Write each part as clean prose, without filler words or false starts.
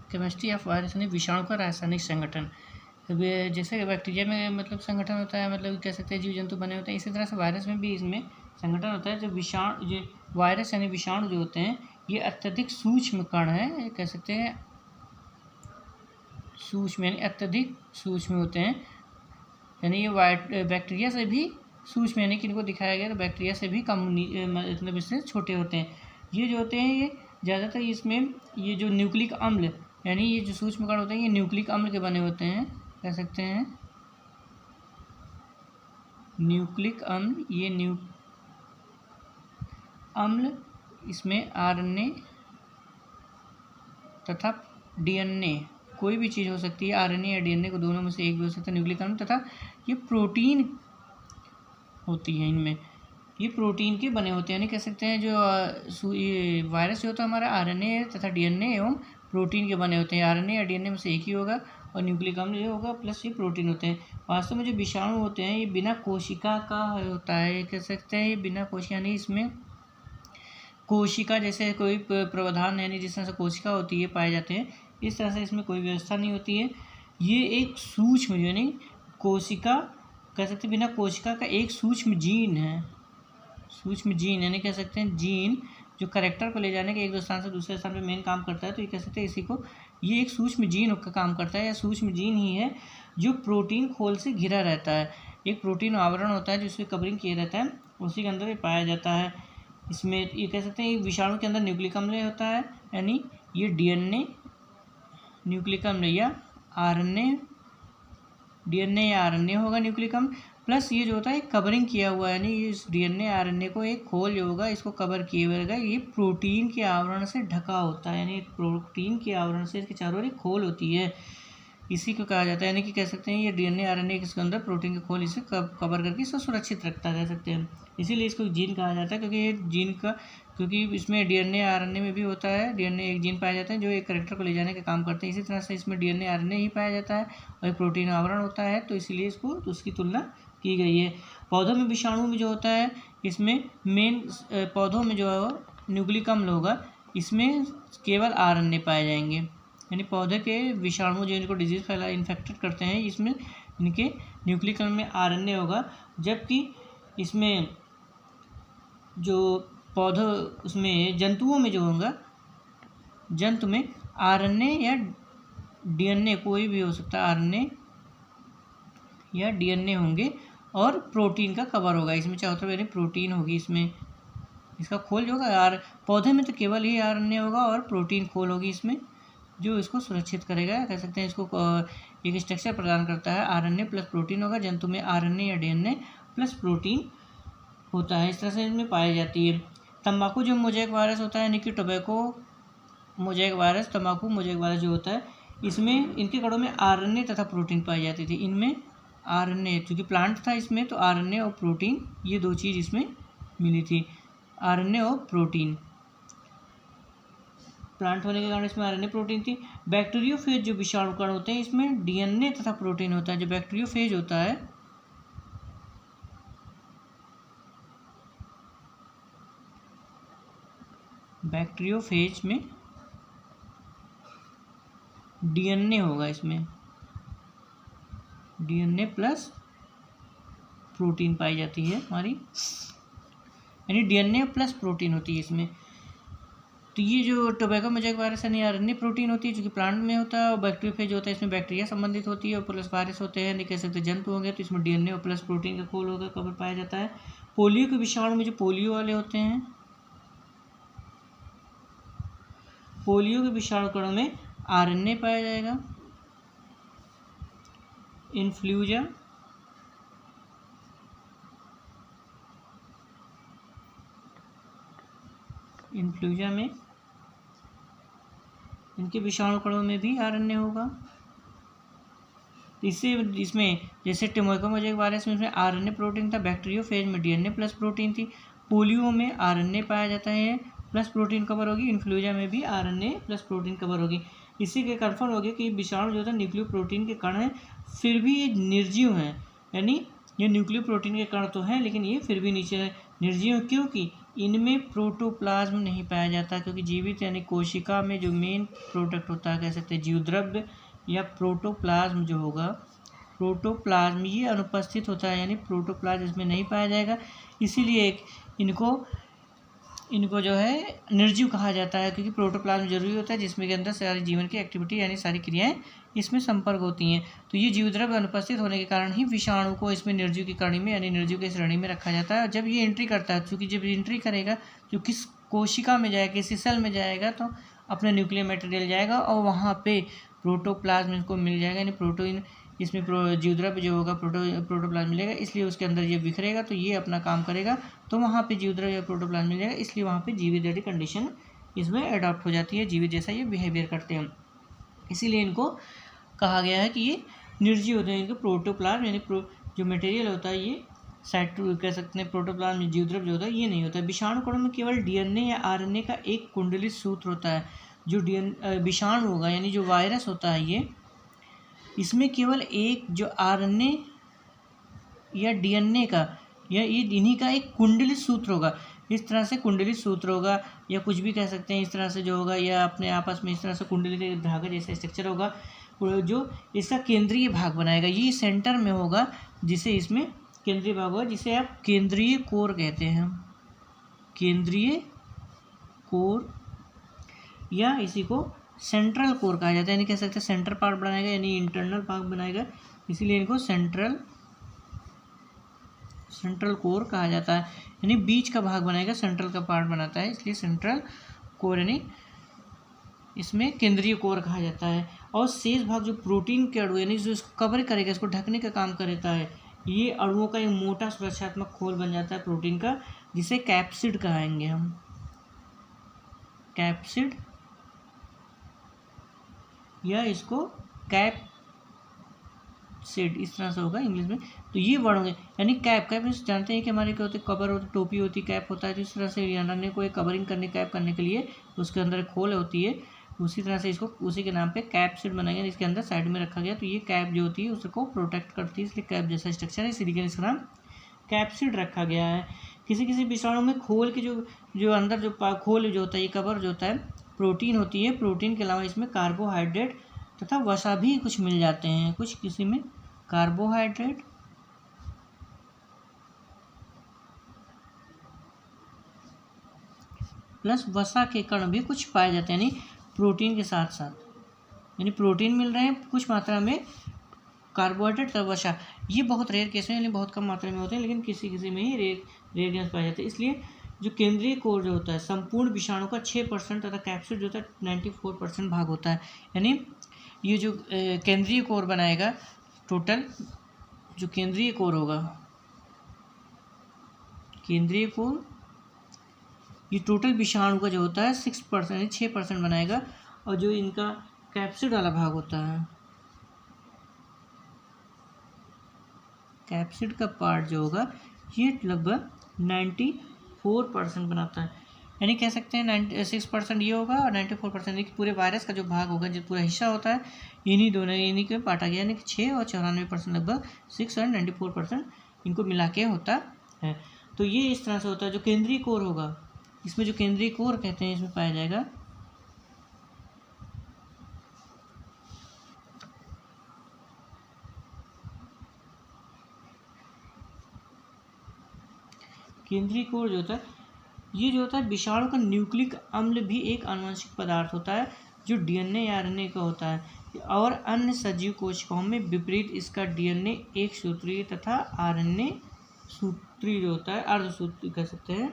Chemistry of virus यानी विषाणु का रासायनिक संगठन। जैसे बैक्टीरिया में मतलब संगठन होता है, मतलब कह सकते हैं जीव जंतु बने होते हैं, इसी तरह से वायरस में भी इसमें संगठन होता है। जो वायरस यानी विषाणु जो होते हैं ये अत्यधिक सूक्ष्म कण है, कह सकते हैं सूक्ष्म यानी अत्यधिक सूक्ष्म होते हैं, यानी ये बैक्टीरिया से भी सूक्ष्म, यानी कि इनको दिखाया गया तो बैक्टीरिया से भी कम मतलब इससे छोटे होते हैं। ये जो होते हैं ये ज़्यादातर इसमें ये जो न्यूक्लिक अम्ल यानी ये जो सूक्ष्म कण होते हैं ये न्यूक्लिक अम्ल के बने होते हैं, कह सकते हैं न्यूक्लिक अम्ल। ये अम्ल इसमें आरएनए तथा डीएनए कोई भी चीज़ हो सकती है, आरएनए या डीएनए को दोनों में से एक भी हो सकता है न्यूक्लिक अम्ल, तथा ये प्रोटीन होती है, इनमें ये प्रोटीन के बने होते हैं, यानी कह सकते हैं जो ये वायरस जो होता है हमारा आरएनए तथा डीएनए एवं प्रोटीन के बने होते हैं। आरएनए या डीएनए में से एक ही होगा और न्यूक्लिक अम्ल जो होगा प्लस ये प्रोटीन होते हैं। वास्तव में जो विषाणु होते हैं ये बिना कोशिका का होता है, कह सकते हैं ये बिना कोशिका, यानी इसमें कोशिका जैसे कोई प्रावधान यानी जिस तरह से कोशिका होती है पाए जाते हैं, इस तरह से इसमें कोई व्यवस्था नहीं होती है। ये एक सूक्ष्म यानी कोशिका, कह सकते हैं बिना कोशिका का एक सूक्ष्म जीन है, सूक्ष्म जीन यानी कह सकते हैं जीन जो कैरेक्टर को ले जाने के एक स्थान से दूसरे स्थान पे मेन काम करता है, तो ये कह सकते हैं इसी को ये एक सूक्ष्म जीन का काम करता है, या सूक्ष्म जीन ही है जो प्रोटीन खोल से घिरा रहता है। एक प्रोटीन आवरण होता है जिसमें कवरिंग किया रहता है, उसी के अंदर ये पाया जाता है। इसमें ये कह सकते हैं विषाणु के अंदर न्यूक्लिक अम्ल होता है, यानी ये डीएनए न्यूक्लिक अम्ल या आरएनए, डीएनए या आरएनए होगा न्यूक्लिक अम्ल, प्लस ये जो होता है कवरिंग किया हुआ है, यानी इस डीएनए आरएनए को एक खोल जो होगा इसको कवर किए हुए रहेगा, ये प्रोटीन के आवरण से ढका होता है, यानी प्रोटीन के आवरण से इसके चारों ओर एक खोल होती है, इसी को कहा जाता है। यानी कि कह सकते हैं ये डीएनए आरएनए इसके अंदर प्रोटीन के खोल इसे कवर करके इसको सुरक्षित रखता है, कह सकते हैं। इसीलिए इसको जीन कहा जाता है, क्योंकि ये जीन का क्योंकि इसमें डीएनए आरएनए में भी होता है, डीएनए एक जीन पाए जाते हैं जो एक कैरेक्टर को ले जाने का काम करते हैं। इसी तरह से इसमें डीएनए आरएनए ही पाया जाता है और एक प्रोटीन आवरण होता है, तो इसीलिए इसको उसकी तुलना की गई है। पौधों में विषाणु में जो होता है इसमें मेन पौधों में जो है न्यूक्लिक अम्ल होगा, इसमें केवल आरएनए पाए जाएंगे, यानी पौधे के विषाणु जो इनको डिजीज फैला इन्फेक्टेड करते हैं इसमें इनके न्यूक्लिक अम्ल में आरएनए होगा, जबकि इसमें जो पौधों उसमें जंतुओं में जो होगा जंतु में आरएनए या डीएनए कोई भी हो सकता है, आरएनए या डीएनए होंगे और प्रोटीन का कवर होगा, इसमें चाहे होता है यानी प्रोटीन होगी, इसमें इसका खोल जो होगा पौधे में तो केवल ही आरएनए होगा और प्रोटीन खोल होगी इसमें जो इसको सुरक्षित करेगा, कह सकते हैं इसको एक स्ट्रक्चर प्रदान करता है। आरएनए प्लस प्रोटीन होगा, जंतु में आरएनए या डीएनए प्लस प्रोटीन होता है, इस तरह से इनमें पाई जाती है। तंबाकू जो मोज़ेक वायरस होता है, यानी कि टोबैको मोज़ेक वायरस, तंबाकू मोज़ेक वायरस जो होता है इसमें इनके कणों में आरएनए तथा प्रोटीन पाई जाती थी। इनमें आरएनए क्योंकि प्लांट था इसमें, तो आरएनए और प्रोटीन ये दो चीज़ इसमें मिली थी, आरएनए और प्रोटीन, प्लांट होने के कारण इसमें आरएनए प्रोटीन थी। बैक्टीरियोफेज जो विषाणु कण होते हैं इसमें डीएनए तथा प्रोटीन होता है। जो बैक्टीरियोफेज होता है बैक्टीरियोफेज में डीएनए होगा, इसमें डीएनए प्लस प्रोटीन पाई जाती है हमारी, यानी डीएनए प्लस प्रोटीन होती है इसमें। तो ये जो टोबैको मोज़ेक वायरस यानी आरएनए प्रोटीन होती है जो कि प्लांट में होता है, और बैक्टीरियोफेज होता है इसमें बैक्टीरिया संबंधित होती है और प्लस वायरस होते हैं, नहीं कह सकते जंतु होंगे, तो इसमें डीएनए और प्लस प्रोटीन का खोल होगा कवर पाया जाता है। पोलियो के विषाणु में जो पोलियो वाले होते हैं, पोलियो के विषाणु कणों में आरएनए पाया जाएगा। इन्फ्लुएंजा में इनके विषाणु कणों में भी आरएनए होगा। इसमें जैसे टोबैको मोज़ेक वायरस में इसमें आरएनए प्रोटीन था, बैक्टीरियोफेज में डीएनए प्लस प्रोटीन थी, पोलियो में आरएनए पाया जाता है प्लस प्रोटीन कवर होगी, इन्फ्लुएंजा में भी आरएनए प्लस प्रोटीन कवर होगी। इसी के कन्फर्म हो गया कि विषाणु जो था न्यूक्लियो प्रोटीन के कण हैं, फिर भी ये निर्जीव हैं, यानी ये न्यूक्लियो प्रोटीन के कण तो हैं लेकिन ये फिर भी नीचे निर्जीव, क्योंकि इनमें प्रोटोप्लाज्म नहीं पाया जाता, क्योंकि जीवित यानी कोशिका में जो मेन प्रोडक्ट होता है, कह सकते हैं जीवद्रव्य या प्रोटोप्लाज्म जो होगा, प्रोटोप्लाज्म ये अनुपस्थित होता है, यानी प्रोटोप्लाज्म इसमें नहीं पाया जाएगा। इसीलिए इनको जो है निर्जीव कहा जाता है, क्योंकि प्रोटोप्लाज्म जरूरी होता है जिसमें के अंदर सारी जीवन की एक्टिविटी यानी सारी क्रियाएं इसमें संपर्क होती हैं। तो ये जीवद्रव्य अनुपस्थित होने के कारण ही विषाणु को इसमें निर्जीव की श्रेणी में यानी निर्जीव की श्रेणी में रखा जाता है। और जब ये एंट्री करता है, क्योंकि जब एंट्री करेगा जो किस कोशिका में जाएगा, किसी सेल में जाएगा, तो अपना न्यूक्लियर मटेरियल जाएगा और वहाँ पे प्रोटोप्लाज्म इसको मिल जाएगा, यानी प्रोटीन इसमें जीवद्रव्य जो होगा प्रोटोप्लाज्म मिलेगा, इसलिए उसके अंदर ये बिखरेगा, तो ये अपना काम करेगा, तो वहाँ पे जीवद्रव्य या प्रोटोप्लाज्म मिल जाएगा, इसलिए वहाँ पे जीवित जैसी कंडीशन इसमें अडॉप्ट हो जाती है, जीवित जैसा ये बिहेवियर करते हैं। इसीलिए इनको कहा गया है कि ये निर्जीव होते हैं। इनको प्रोटोप्लाज्म यानी जो मटेरियल होता है ये कह सकते हैं प्रोटोप्लाज्म जीवद्रव्य जो होता है ये नहीं होता है। विषाणु कणों में केवल डीएनए या आरएनए का एक कुंडलित सूत्र होता है। जो विषाणु होगा यानी जो वायरस होता है ये, इसमें केवल एक जो आरएनए या डीएनए का या ये इन्हीं का एक कुंडलित सूत्र होगा। इस तरह से कुंडलित सूत्र होगा या कुछ भी कह सकते हैं इस तरह से जो होगा, या अपने आपस में इस तरह से कुंडलित धागा जैसा स्ट्रक्चर होगा जो इसका केंद्रीय भाग बनाएगा। ये सेंटर में होगा जिसे इसमें केंद्रीय भाग होगा, जिसे आप केंद्रीय कोर कहते हैं, केंद्रीय कोर, या इसी को सेंट्रल कोर कहा जाता है। यानी कह सकते हैं सेंटर पार्ट बनाएगा यानी इंटरनल पार्ट बनाएगा, इसीलिए इनको सेंट्रल कोर कहा जाता है। यानी बीच का भाग बनाएगा, सेंट्रल का पार्ट बनाता है, इसलिए सेंट्रल कोर यानी इसमें केंद्रीय कोर कहा जाता है। और शेष भाग जो प्रोटीन के अणु यानी जो इसको कवर करेगा, इसको ढकने का काम करता है, ये अणुओं का एक मोटा सुरक्षात्मक खोल बन जाता है प्रोटीन का, जिसे कैप्सिड कहेंगे हम, कैप्सिड, या इसको कैप्सिड इस तरह से होगा इंग्लिश में। तो ये वर्ड होंगे यानी कैप जानते हैं कि हमारे क्या होते हैं, कवर होती, टोपी होती, कैप होता है। तो इस तरह से अन्य को एक कवरिंग करने, कैप करने के लिए उसके अंदर एक खोल होती है, उसी तरह से इसको उसी के नाम पे कैप्सिड बनाएंगे, इसके अंदर साइड में रखा गया। तो ये कैप जो होती है उसको प्रोटेक्ट करती है, इसलिए कैप जैसा स्ट्रक्चर है, इसीलिए इसका नाम कैप्सिड रखा गया है। किसी किसी विषाणु में खोल के जो अंदर जो खोल जो होता है, ये कवर जो होता है, प्रोटीन होती है। प्रोटीन के अलावा इसमें कार्बोहाइड्रेट तथा वसा भी कुछ मिल जाते हैं। कुछ किसी में कार्बोहाइड्रेट प्लस वसा के कण भी कुछ पाए जाते हैं, यानी प्रोटीन के साथ साथ, यानी प्रोटीन मिल रहे हैं कुछ मात्रा में, कार्बोहाइड्रेट तथा वसा। ये बहुत रेयर केस में यानी बहुत कम मात्रा में होते हैं, लेकिन किसी किसी में ही रेयर गैस पाए जाते हैं। इसलिए जो केंद्रीय कोर जो होता है संपूर्ण विषाणु का 6% तथा कैप्सिड जो होता है 94% भाग होता है। यानी ये जो केंद्रीय कोर बनाएगा, टोटल जो केंद्रीय कोर होगा, केंद्रीय कोर ये टोटल विषाणु का जो होता है 6% यानी 6% बनाएगा। और जो इनका कैप्सिड वाला भाग होता है, कैप्सिड का पार्ट जो होगा ये लगभग 94% बनाता है। यानी कह सकते हैं 96% ये होगा और 94% पूरे वायरस का जो भाग होगा, जो पूरा हिस्सा होता है, इन्हीं के बांटा गया, यानी कि 6 और 94% लगभग 6 और 94% इनको मिला के होता है। तो ये इस तरह से होता है। जो केंद्रीय कोर होगा, इसमें जो केंद्रीय कोर कहते हैं, इसमें पाया जाएगा केंद्रीय कोर जो होता है, ये जो होता है विषाणु का न्यूक्लिक अम्ल भी एक आनुवंशिक पदार्थ होता है जो डीएनए या आरएनए का होता है। और अन्य सजीव कोशिकाओं में विपरीत इसका डीएनए एक सूत्रीय तथा आरएनए सूत्रीय जो होता है, अर्धसूत्रीय कह सकते हैं,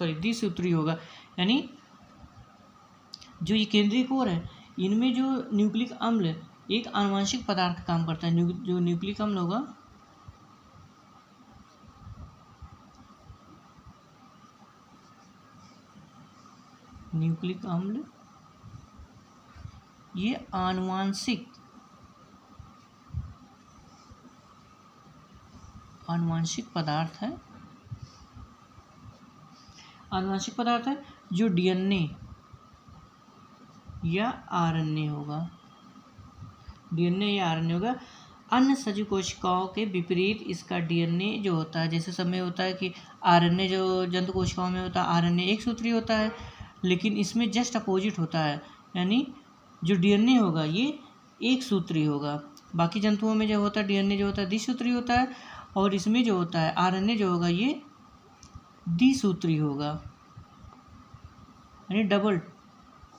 द्विसूत्रीय होगा। यानी जो ये केंद्रीय कोर है, इनमें जो न्यूक्लिक अम्ल एक आनुवंशिक पदार्थ का काम करता है। जो न्यूक्लिक अम्ल होगा, न्यूक्लिक अम्ल ये आनुवंशिक पदार्थ है, आनुवंशिक पदार्थ है जो डीएनए या आरएनए होगा, डीएनए या आरएनए होगा। अन्य सजीव कोशिकाओं के विपरीत इसका डीएनए जो होता है, जैसे सब में होता है कि आरएनए जो जंतु कोशिकाओं में होता है आरएनए एक सूत्री होता है, लेकिन इसमें जस्ट अपोजिट होता है, यानी जो डीएनए होगा ये एक सूत्री होगा। बाकी जंतुओं में जो होता है डीएनए जो होता है द्विसूत्री होता है, और इसमें जो होता है आरएनए जो होगा ये द्विसूत्री होगा, यानी डबल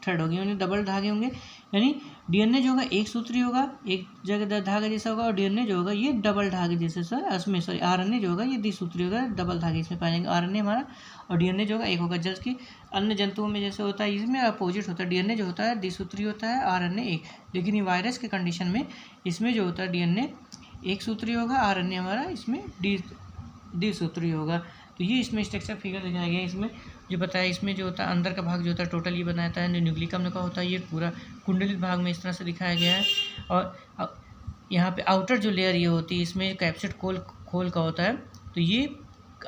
थ्रेड होगी, यानी डबल धागे होंगे। यानी डीएनए जो होगा एक सूत्री होगा, एक जगह धागे जैसा होगा, और डीएनए जो होगा ये डबल धागे जैसे इसमें सॉरी आरएनए जो होगा ये द्विसूत्री होगा, डबल धागे इसमें पाए जाएंगे। आरएनए हमारा और डीएनए जो होगा एक होगा, जबकि अन्य जंतुओं में जैसे होता है इसमें अपोजिट होता है, डीएनए जो होता है द्विसूत्री होता है, आरएनए एक। लेकिन ये वायरस के कंडीशन में इसमें जो होता है डीएनए एक सूत्री होगा, आरएनए हमारा इसमें द्विसूत्री होगा। तो ये इसमें स्ट्रक्चर फिगर दिखाया गया है। इसमें जो बताया इसमें जो होता है अंदर का भाग जो होता है टोटल ये बनाता है, न्यूक्लिकम का होता है ये पूरा कुंडलित भाग में इस तरह से दिखाया गया है। और यहाँ पे आउटर जो लेयर ये होती है इसमें कैप्सिड खोल का होता है, तो ये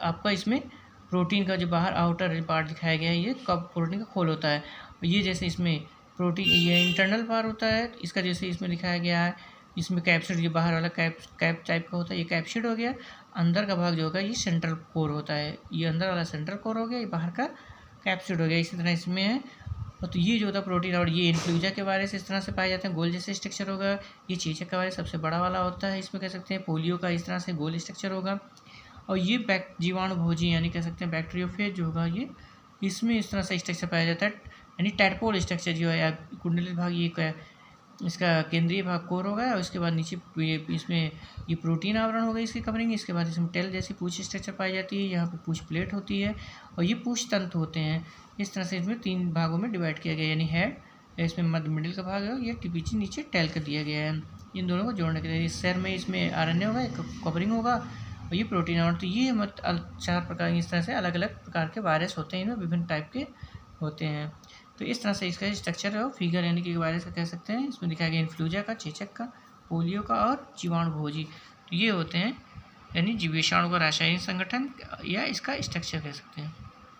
आपका इसमें प्रोटीन का जो बाहर आउटर पार्ट दिखाया गया है ये कब प्रोटीन का खोल होता है। ये जैसे इसमें प्रोटीन ये इंटरनल पार्ट होता है, इसका जैसे इसमें दिखाया गया है, इसमें कैप्सिड जो बाहर वाला कैप टाइप का होता है ये कैप्सिड हो गया। अंदर का भाग जो होगा ये सेंट्रल कोर होता है, ये अंदर वाला सेंट्रल कोर हो गया, ये बाहर का कैप्सिड हो गया। इसी तरह इसमें है। और तो ये जो होता है प्रोटीन, और ये इन्फ्लूजा के वायरस इस तरह से पाए जाते हैं, गोल जैसे स्ट्रक्चर होगा। ये चेचक का वायरस सबसे बड़ा वाला होता है, इसमें कह सकते हैं पोलियो का इस तरह से गोल स्ट्रक्चर होगा। और ये जीवाणु भोजी यानी कह सकते हैं बैक्टीरियोफेज जो होगा ये इसमें इस तरह से स्ट्रक्चर पाया जाता है, यानी टैडपोल स्ट्रक्चर जो है कुंडलित भाग ये इसका केंद्रीय भाग कोर होगा, और उसके बाद नीचे इसमें ये प्रोटीन आवरण होगा इसकी कवरिंग। इसके बाद इसमें टेल जैसी पूछ स्ट्रक्चर पाई जाती है, यहाँ पे पूछ प्लेट होती है, और ये पूछ तंतु होते हैं। इस तरह से इसमें 3 भागों में डिवाइड किया गया, यानी हेड इसमें मध्य मिडिल का भाग है, ये टीपीची नीचे टेल का दिया गया है। इन दोनों को जोड़ने के लिए इस सेल में इसमें आरएनए होगा, एक कवरिंग होगा, और ये प्रोटीन आवरण। तो ये 4 प्रकार इस तरह से अलग अलग प्रकार के वायरस होते हैं, इनमें विभिन्न टाइप के होते हैं। तो इस तरह से इसका स्ट्रक्चर है फिगर, यानी कि वायरस का कह सकते हैं। इसमें दिखाया गया इन्फ्लूजा का, चेचक का, पोलियो का और जीवाणु भोजी। तो ये होते हैं यानी जीवाणु का रासायनिक संगठन या इसका स्ट्रक्चर कह सकते हैं।